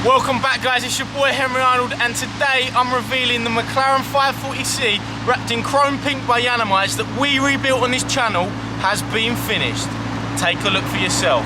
Welcome back, guys, it's your boy Henry Arnold, and today I'm revealing the McLaren 540C wrapped in chrome pink by Yanamites that we rebuilt on this channel has been finished. Take a look for yourself.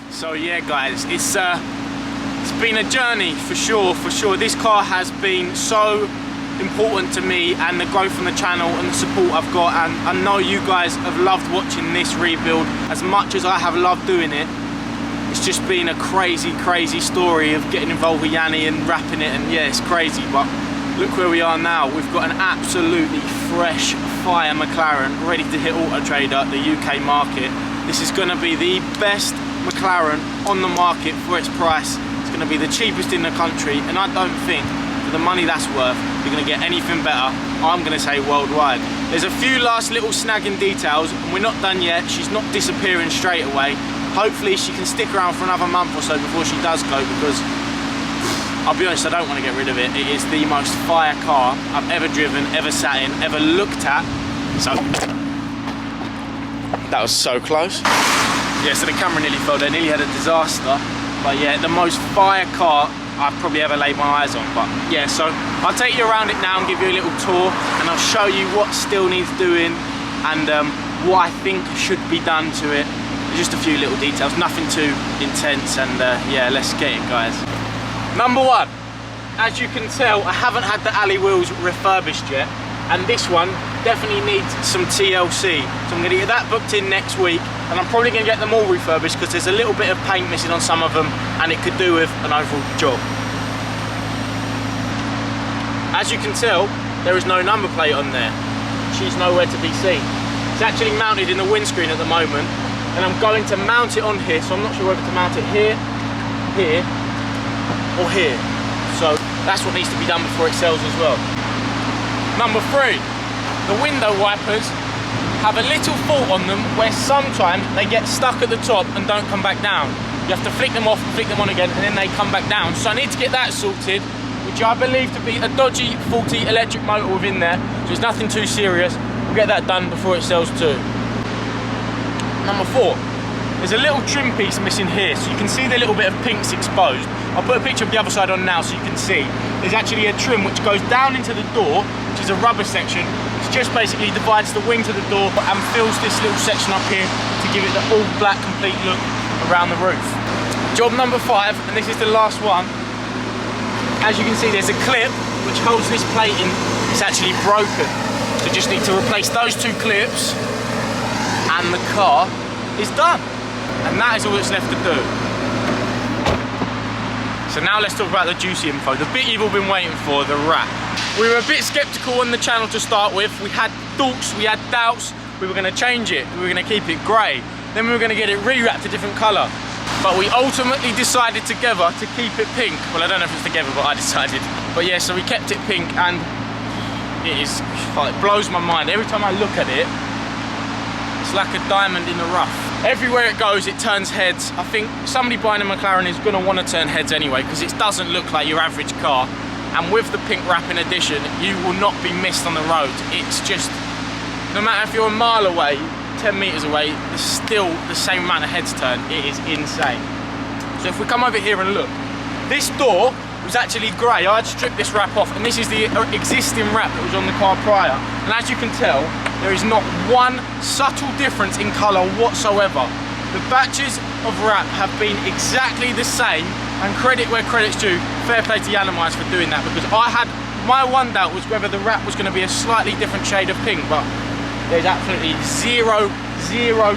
So yeah, guys, it's been a journey for sure. This car has been so important to me and the growth on the channel and the support I've got, and I know you guys have loved watching this rebuild as much as I have loved doing it. It's just been a crazy story of getting involved with Yanni and wrapping it, and yeah, it's crazy, but look where we are now. We've got an absolutely fresh fire McLaren ready to hit Auto Trader, the UK market. This is going to be the best McLaren on the market for its price. It's going to be the cheapest in the country, and I don't think for the money that's worth you're going to get anything better, I'm going to say worldwide. There's a few last little snagging details and we're not done yet. She's not disappearing straight away. Hopefully she can stick around for another month or so before she does go, because I'll be honest, I don't want to get rid of it. It is the most fire car I've ever driven, ever sat in, ever looked at. So that was so close. Yeah, so the camera nearly fell there, nearly had a disaster. But yeah, the most fire car I've probably ever laid my eyes on. But yeah, so I'll take you around it now and give you a little tour, and I'll show you what still needs doing and what I think should be done to it. Just a few little details, nothing too intense, and yeah, let's get it, guys. Number one, as you can tell, I haven't had the alley wheels refurbished yet, and this one definitely needs some TLC. So I'm gonna get that booked in next week, and I'm probably gonna get them all refurbished because there's a little bit of paint missing on some of them, and it could do with an overall job. As you can tell, there is no number plate on there. She's nowhere to be seen. It's actually mounted in the windscreen at the moment, and I'm going to mount it on here, so I'm not sure whether to mount it here, here, or here. So that's what needs to be done before it sells as well. Number three, the window wipers have a little fault on them where sometimes they get stuck at the top and don't come back down. You have to flick them off and flick them on again, and then they come back down. So I need to get that sorted, which I believe to be a dodgy, faulty electric motor within there. So it's nothing too serious. We'll get that done before it sells too. Number four, there's a little trim piece missing here, so you can see the little bit of pink's exposed. I'll put a picture of the other side on now so you can see. There's actually a trim which goes down into the door, which is a rubber section, which just basically divides the wing to the door and fills this little section up here to give it the all black complete look around the roof. Job number five, and this is the last one. As you can see, there's a clip which holds this plate in. It's actually broken. So just need to replace those two clips, and the car is done. And that is all that's left to do. So now let's talk about the juicy info, the bit you've all been waiting for, the wrap. We were a bit skeptical on the channel to start with. We had thoughts, we had doubts. We were going to change it, we were going to keep it grey. Then we were going to get it re-wrapped a different colour. But we ultimately decided together to keep it pink. Well, I don't know if it's together, but I decided. But yeah, so we kept it pink, and it blows my mind. Every time I look at it, it's like a diamond in the rough. Everywhere it goes, it turns heads. I think somebody buying a McLaren is going to want to turn heads anyway, because it doesn't look like your average car. And with the pink wrapping edition, you will not be missed on the road. It's just, no matter if you're a mile away, 10 meters away, there's still the same amount of heads turn. It is insane. So if we come over here and look, this door was actually grey. I had stripped this wrap off, and this is the existing wrap that was on the car prior. And as you can tell, there is not one subtle difference in colour whatsoever. The batches of wrap have been exactly the same, and credit where credit's due. Fair play to Yanamites for doing that, because I had My one doubt was whether the wrap was going to be a slightly different shade of pink, but there's absolutely zero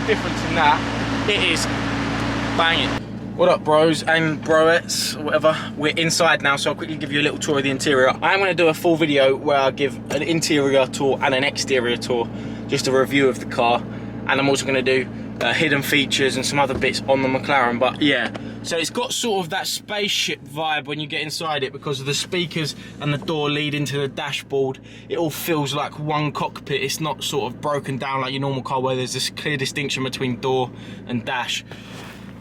difference in that. It is banging. What up, bros and broettes, or whatever. We're inside now, so I'll quickly give you a little tour of the interior. I am going to do a full video where I give an interior tour and an exterior tour, just a review of the car, and I'm also going to do hidden features and some other bits on the McLaren. But yeah, so it's got sort of that spaceship vibe when you get inside it, because of the speakers and the door lead into the dashboard. It all feels like one cockpit. It's not sort of broken down like your normal car where there's this clear distinction between door and dash.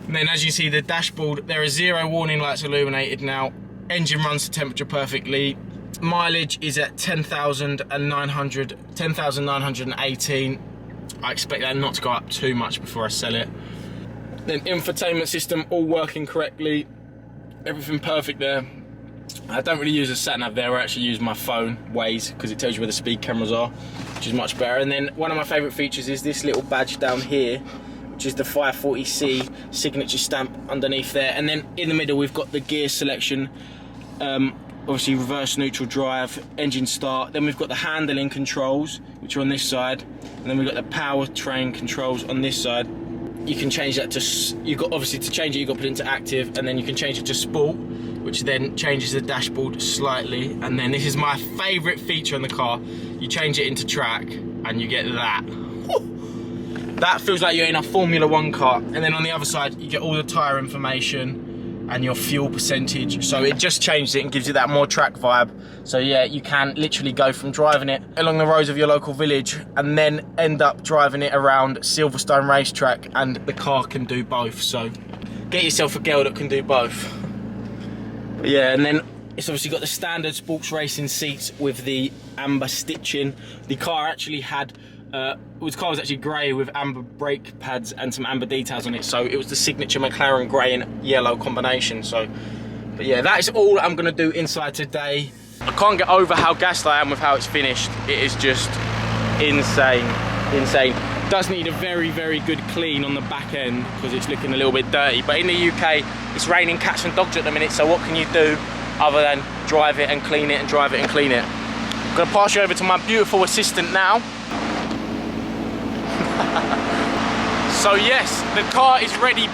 And then as you see the dashboard, there are 0 warning lights illuminated now. Engine runs to temperature perfectly. Mileage is at 10,918. I expect that not to go up too much before I sell it. Then infotainment system all working correctly. Everything perfect there. I don't really use a sat nav there. I actually use my phone, Waze, because it tells you where the speed cameras are, which is much better. And then one of my favourite features is this little badge down here, which is the 540C signature stamp underneath there. And then in the middle we've got the gear selection, obviously reverse, neutral, drive, engine start. Then we've got the handling controls, which are on this side, and then we've got the powertrain controls on this side. You can change that to, you've got obviously to change it, you've got to put it into active, and then you can change it to sport, which then changes the dashboard slightly. And then this is my favourite feature in the car. You change it into track and you get that. That feels like you're in a Formula 1 car. And then on the other side, you get all the tyre information and your fuel percentage. So it just changes it and gives you that more track vibe. So yeah, you can literally go from driving it along the roads of your local village and then end up driving it around Silverstone racetrack, and the car can do both. So get yourself a girl that can do both. But yeah, and then it's obviously got the standard sports racing seats with the amber stitching. The car actually had the car was actually grey with amber brake pads and some amber details on it, so it was the signature McLaren grey and yellow combination. So, but yeah, that is all I'm going to do inside today. I can't get over how gassed I am with how it's finished. It is just insane. Does need a very good clean on the back end because it's looking a little bit dirty, but in the UK it's raining cats and dogs at the minute, so what can you do other than drive it and clean it and drive it and clean it? I'm going to pass you over to my beautiful assistant now. So yes, the car is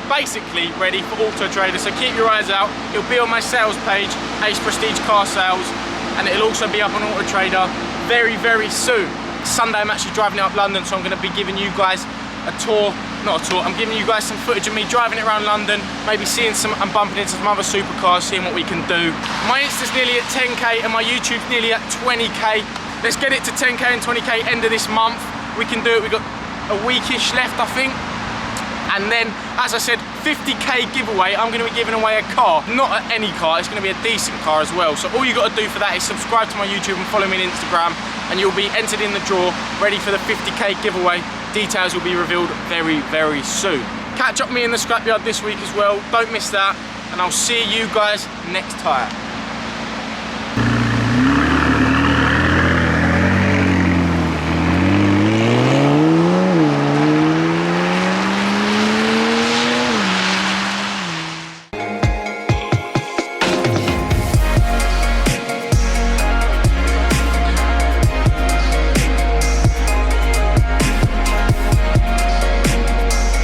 basically ready for Auto Trader, so keep your eyes out. It'll be on my sales page, Ace Prestige Car Sales, and it'll also be up on Auto Trader very soon. Sunday I'm actually driving it up London, so I'm going to be giving you guys I'm giving you guys some footage of me driving it around London, maybe seeing and bumping into some other supercars, seeing what we can do. My Insta's nearly at 10k and my YouTube's nearly at 20k. Let's get it to 10k and 20k end of this month. We can do it. We've got a weekish left, I think. And then, as I said, 50k giveaway. I'm going to be giving away a car. Not any car, it's going to be a decent car as well. So all you got to do for that is subscribe to my YouTube and follow me on Instagram, and you'll be entered in the draw, ready for the 50k giveaway. Details will be revealed very soon. Catch up with me in the scrapyard this week as well. Don't miss that, and I'll see you guys next time.